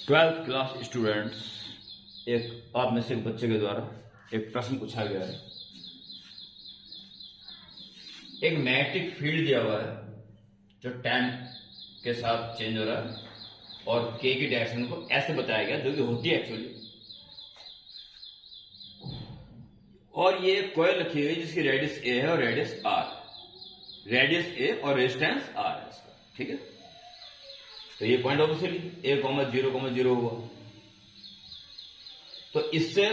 Twelfth class students, एक आप में से एक बच्चे के द्वारा एक प्रश्न पूछा गया है। एक मैग्नेटिक फील्ड दिया हुआ है जो टाइम के साथ चेंज हो रहा है और के की डायरेक्शन को ऐसे बताया गया जो कि होती है एक्चुअली। और ये कॉइल रखी हुई जिसकी रेडियस ए है और रेडियस आर, रेडियस ए और रेजिस्टेंस आर है इसका, ठीक है। तो ये पॉइंट ऑब्वियसली ए कॉमा 0,0 हुआ, तो इससे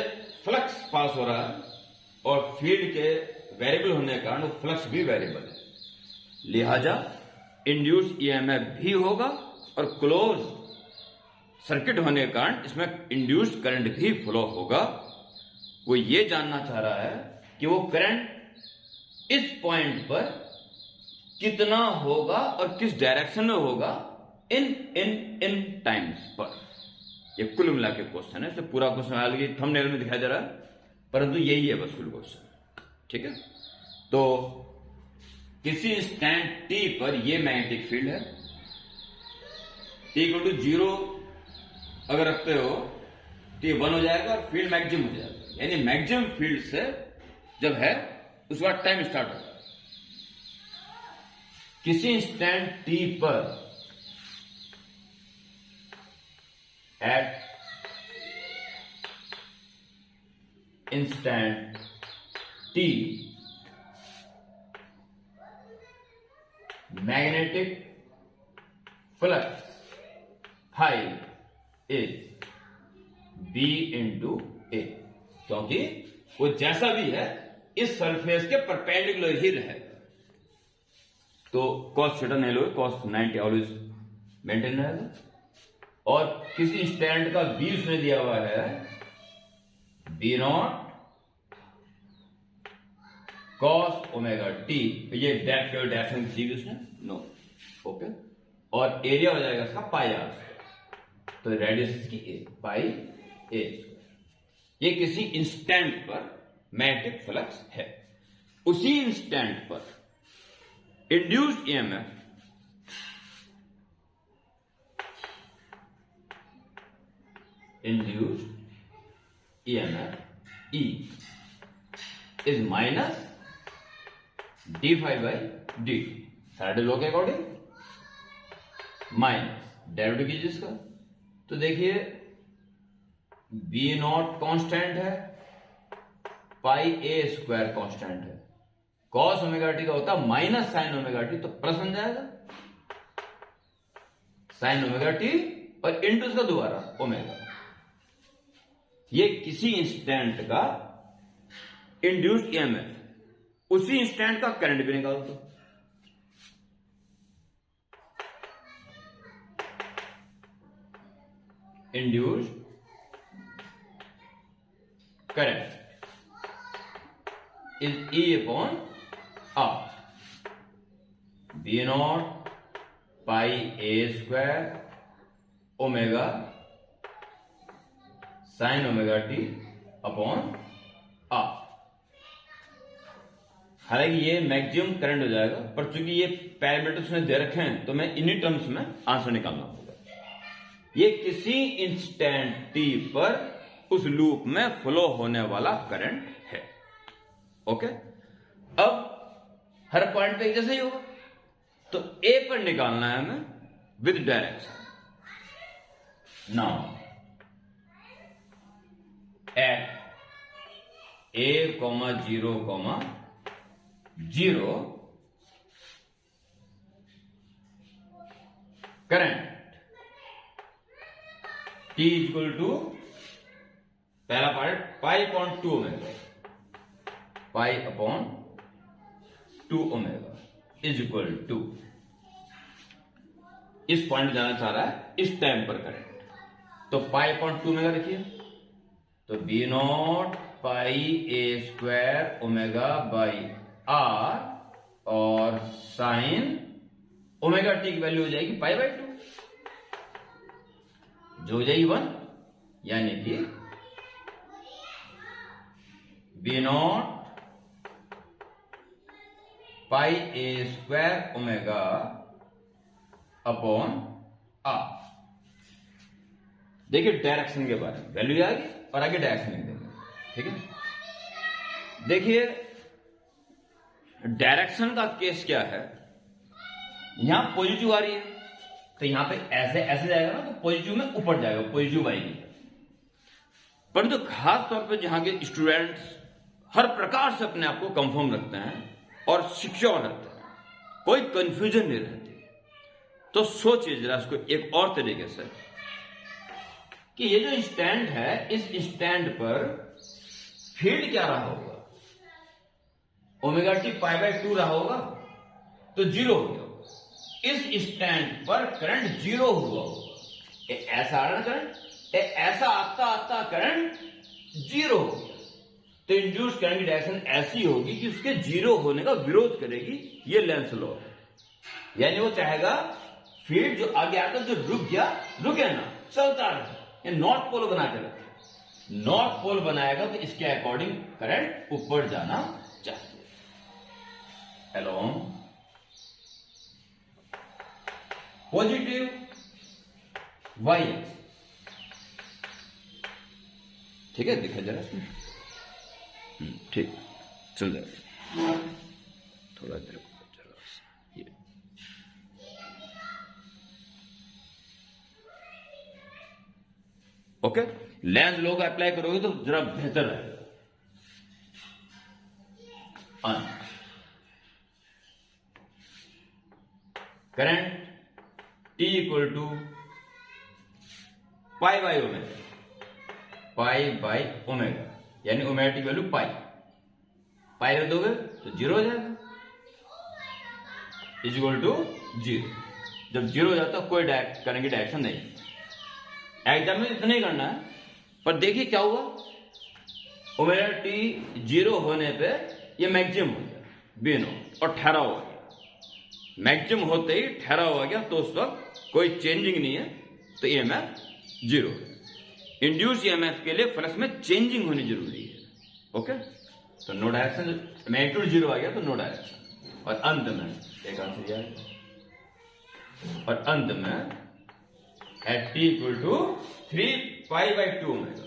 फ्लक्स पास हो रहा है और फील्ड के वेरिएबल होने के कारण वो फ्लक्स भी वेरिएबल है, लिहाजा इंड्यूस ईएमएफ भी होगा और क्लोज सर्किट होने के कारण इसमें इंड्यूस्ड करंट भी फ्लो होगा। वो ये जानना चाह रहा है कि वो करंट इस पॉइंट पर कितना होगा और किस डायरेक्शन में होगा इन टाइम्स पर। ये कुल मिला के क्वेश्चन है, पूरा क्वेश्चन थंबनेल में दिखाई दे रहा है, परंतु यही है बस कुल क्वेश्चन, ठीक है। तो किसी स्टैंड टी पर यह मैग्नेटिक फील्ड है, t=0 अगर रखते हो तो ये 1 हो जाएगा और फील्ड मैक्सिमम हो जाएगा, यानी मैक्सिमम फील्ड से जब है उसके बाद टाइम स्टार्ट होगा। किसी स्टैंड टी पर at instant t magnetic flux phi is B into A, क्योंकि वो जैसा भी है इस सरफेस के परपेंडिकुलर ही रहेगा। तो कॉस थीटा नहीं लोगे, कॉस 90 ऑलवेज मेंटेन रहेगा। और किसी स्टैंड का बी उसने दिया हुआ है B naught cos omega T, ये डेप्थ केवल डायरेक्शन दी उसने नो, ओके। और एरिया हो जाएगा इसका पाई आर, तो रेडियस इसकी ए पाई ए। ये किसी इंस्टेंट पर मैग्नेटिक फ्लक्स है। उसी इंस्टेंट पर induced EMF E is minus d phi by dt, Faraday law के अकॉर्डिंग माइनस डेरिवेटिव कीजिए इसका। तो देखिए बी नॉट कांस्टेंट है, पाई ए स्क्वायर कांस्टेंट है, कॉस ओमेगा टी का होता है माइनस साइन ओमेगा टी, तो प्लस बन जाएगा साइन ओमेगा टी और इंटू इसका दोबारा ओमेगा। ये किसी इंस्टेंट का इंड्यूस्ड ईएमएफ, उसी इंस्टेंट का करंट भी निकाल दो। Induced current is E upon R, B naught pi A square omega sine omega T upon R. हालांकि ये मैक्सिमम करंट हो जाएगा, पर चूंकि ये पैरामीटर्स में दे रखे हैं तो मैं इन्हीं टर्म्स में आंसर निकालना होगा। ये किसी इंस्टेंट टी पर उस लूप में फ्लो होने वाला करंट है, ओके। अब हर पॉइंट पे एक जैसे ही होगा, तो ए पर निकालना है हमें with direction. Now at a, 0, 0 current t equal to पहला part pi upon 2 omega, pi upon 2 omega is equal to, इस पॉइंट जाना चाह रहा है इस टाइम पर करंट, तो पाई अपॉन 2 ओमेगा देखिए, तो B naught pi A square omega by R और साइन ओमेगा टी की वैल्यू हो जाएगी पाई बाई 2, जो हो जाएगी 1, यानी कि B naught pi A square omega upon R. देखिए डायरेक्शन के बारे में वैल्यू आ गई और आगे डायरेक्शन लिख देंगे, ठीक है। देखिए डायरेक्शन का केस क्या है, यहां पॉजिटिव आ रही है तो यहां पे ऐसे ऐसे जाएगा ना, तो पॉजिटिव में ऊपर जाएगा, पॉजिटिव आएगी। परंतु खास तौर पे जहां के स्टूडेंट्स हर प्रकार से अपने आप को कंफर्म रखते हैं और सिक्योर रखते हैं, कोई कंफ्यूजन नहीं रहती, तो सोचिए जरा इसको एक और तरीके से कि ये जो स्टैंड है, इस स्टैंड पर फील्ड क्या रहा होगा, ओमेगा टी पाई बाय 2 रहा होगा तो 0 हो गया होगा। इस स्टैंड पर करंट 0 हुआ होगा, ऐसा आ रहा ना करंट, ऐसा आता आता करंट 0 हो गया, तो इंड्यूस करंट की डायरेक्शन ऐसी होगी कि उसके 0 होने का विरोध करेगी, ये लेंस लॉ है। यानी वो चाहेगा फील्ड जो आगे आता जो रुक गया रुके ना, चलता रहे, ये नॉर्थ पोल बना के रखे। नॉर्थ पोल बनाएगा तो इसके अकॉर्डिंग करंट ऊपर जाना चाहिए along पॉजिटिव y एक्सिस, ठीक है, दिखा जरा इसमें, ठीक, चल जाएगा थोड़ा देर जरा ये, ओके। लेंस लॉ को अप्लाई करोगे तो जरा बेहतर रहेगा। Current T equal to pi by omega, pi by omega, यानी omega T value pi, pi रख दोगे तो 0 हो जाएगा, इज इक्वल टू 0। जब 0 हो जाता है कोई करंट की डायरेक्शन नहीं। एग्जाम में इतना ही करना है, पर देखिए क्या हुआ, ओमेगा टी 0 होने पे ये मैक्सिमम हो गया B0 और ठहरा हो गया। मैक्सिमम होते ही ठहरा हो गया तो उस वक्त कोई चेंजिंग नहीं है, तो EMF 0 है। इंड्यूस EMF के लिए फ्लक्स में चेंजिंग होनी जरूरी है, ओके। तो नो डायरेक्शन, मैग्नीट्यूड 0 आ गया तो नो डायरेक्शन, और अंत में एक आंसर आएगा, और अंत में at T equal to 3 pi by 2 omega,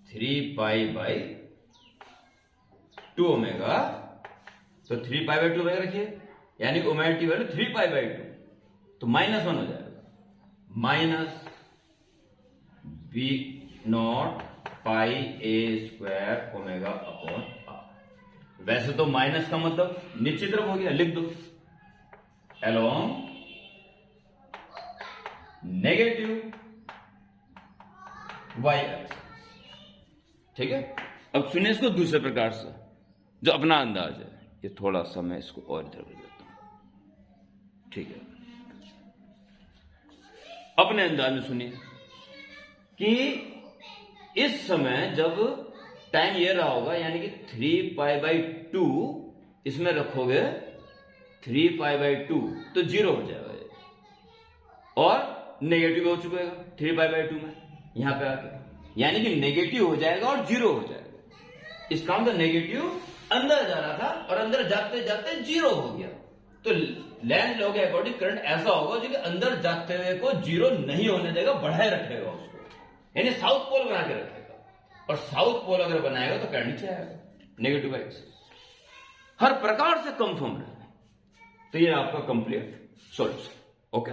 3 pi by 2 omega, तो 3 पाई बाई 2 ओमेगा रखिए, यानी omega T value 3 pi by 2, तो -1 हो जाएगा, minus B0 pi a square omega upon r। वैसे तो माइनस का मतलब नीचे तरफ हो गया, लिख दो along नेगेटिव y एक्सिस, ठीक है। अब सुनिए इसको दूसरे प्रकार से जो अपना अंदाज है, ये थोड़ा सा मैं इसको और इधर कर देता हूं, ठीक है। अपने अंदाज में सुनिए कि इस समय जब टाइम ये रहा होगा, यानी कि 3 पाई बाई 2 इसमें रखोगे, 3 पाई बाई 2 तो 0 हो जाएगा ये, और नेगेटिव हो चुका है 3 पाई बाई 2 में यहां पे आके, यानी कि नेगेटिव हो जाएगा और 0 हो जाएगा। इसका मतलब नेगेटिव अंदर जा रहा था और अंदर जाते जाते 0 हो गया, तो लेंस लॉ के अकॉर्डिंग करंट ऐसा होगा जो कि अंदर जाते हुए को 0 नहीं होने देगा, बढ़ाए रखेगा उसको, यानी साउथ पोल बना के रखेगा, और साउथ पोल अगर बनाएगा तो करंट नीचे आएगा, नेगेटिव एक्सिस। हर प्रकार से कंफर्म रहेगा। तो ये आपका कंप्लीट सॉल्यूशन, ओके।